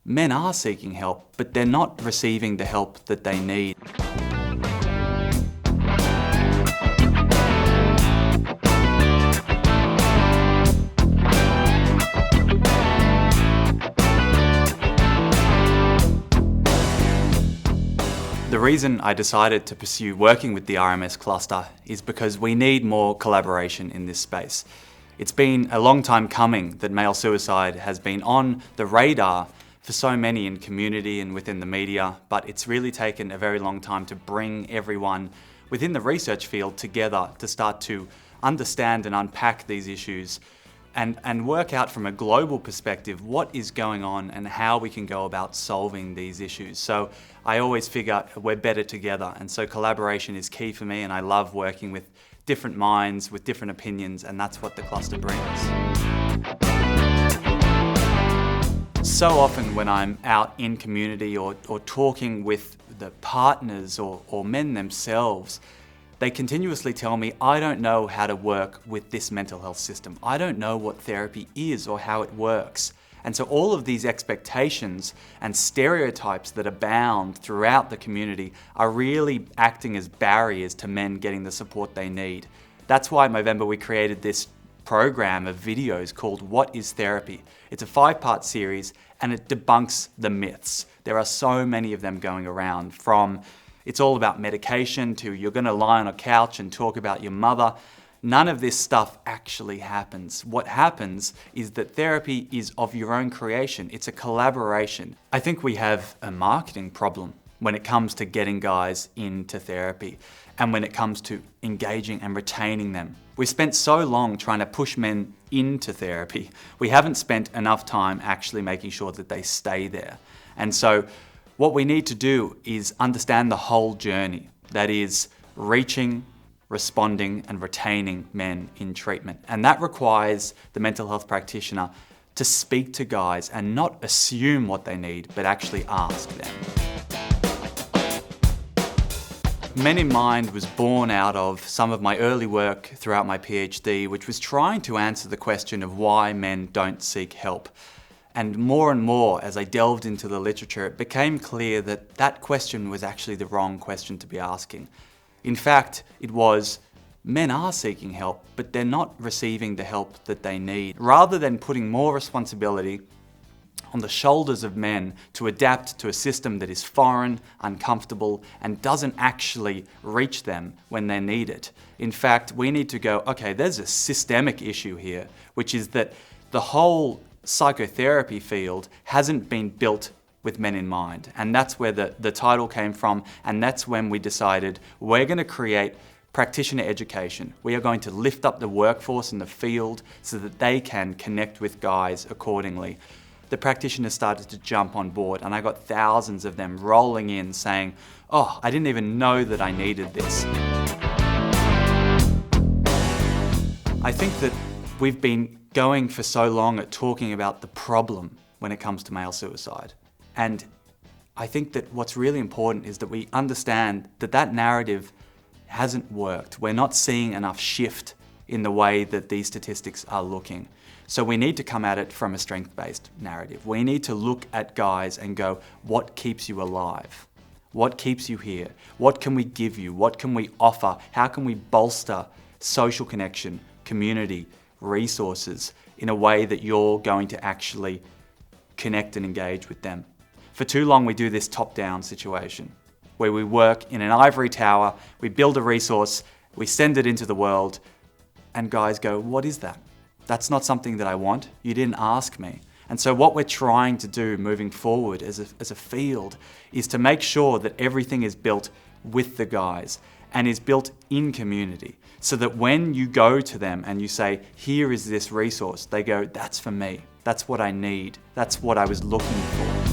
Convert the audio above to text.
men are seeking help, but they're not receiving the help that they need. The reason I decided to pursue working with the RMS cluster is because we need more collaboration in this space. It's been a long time coming that male suicide has been on the radar for so many in community and within the media, but it's really taken a very long time to bring everyone within the research field together to start to understand and unpack these issues and work out from a global perspective what is going on and how we can go about solving these issues. So I always figure we're better together, and so collaboration is key for me, and I love working with different minds, with different opinions, and that's what the cluster brings. So often when I'm out in community or talking with the partners or men themselves, they continuously tell me, I don't know how to work with this mental health system. I don't know what therapy is or how it works. And so all of these expectations and stereotypes that abound throughout the community are really acting as barriers to men getting the support they need. That's why in Movember we created this program of videos called What is Therapy? It's a 5-part series and it debunks the myths. There are so many of them going around, from it's all about medication to you're going to lie on a couch and talk about your mother. None of this stuff actually happens. What happens is that therapy is of your own creation. It's a collaboration. I think we have a marketing problem when it comes to getting guys into therapy and when it comes to engaging and retaining them. We've spent so long trying to push men into therapy. We haven't spent enough time actually making sure that they stay there. And so what we need to do is understand the whole journey. That is reaching, responding and retaining men in treatment. And that requires the mental health practitioner to speak to guys and not assume what they need, but actually ask them. Men in Mind was born out of some of my early work throughout my PhD, which was trying to answer the question of why men don't seek help. And more, as I delved into the literature, it became clear that that question was actually the wrong question to be asking. In fact, it was, men are seeking help, but they're not receiving the help that they need. Rather than putting more responsibility on the shoulders of men to adapt to a system that is foreign, uncomfortable, and doesn't actually reach them when they need it. In fact, we need to go, okay, there's a systemic issue here, which is that the whole psychotherapy field hasn't been built with men in mind. And that's where the title came from. And that's when we decided we're going to create practitioner education. We are going to lift up the workforce in the field so that they can connect with guys accordingly. The practitioners started to jump on board, and I got thousands of them rolling in saying, oh, I didn't even know that I needed this. I think that we've been going for so long at talking about the problem when it comes to male suicide. And I think that what's really important is that we understand that that narrative hasn't worked. We're not seeing enough shift in the way that these statistics are looking. So we need to come at it from a strength-based narrative. We need to look at guys and go, what keeps you alive? What keeps you here? What can we give you? What can we offer? How can we bolster social connection, community, resources in a way that you're going to actually connect and engage with them? For too long we do this top-down situation where we work in an ivory tower, we build a resource, we send it into the world, and guys go, what is that? That's not something that I want. You didn't ask me. And so what we're trying to do moving forward as a field is to make sure that everything is built with the guys and is built in community, so that when you go to them and you say, here is this resource, they go, that's for me. That's what I need. That's what I was looking for.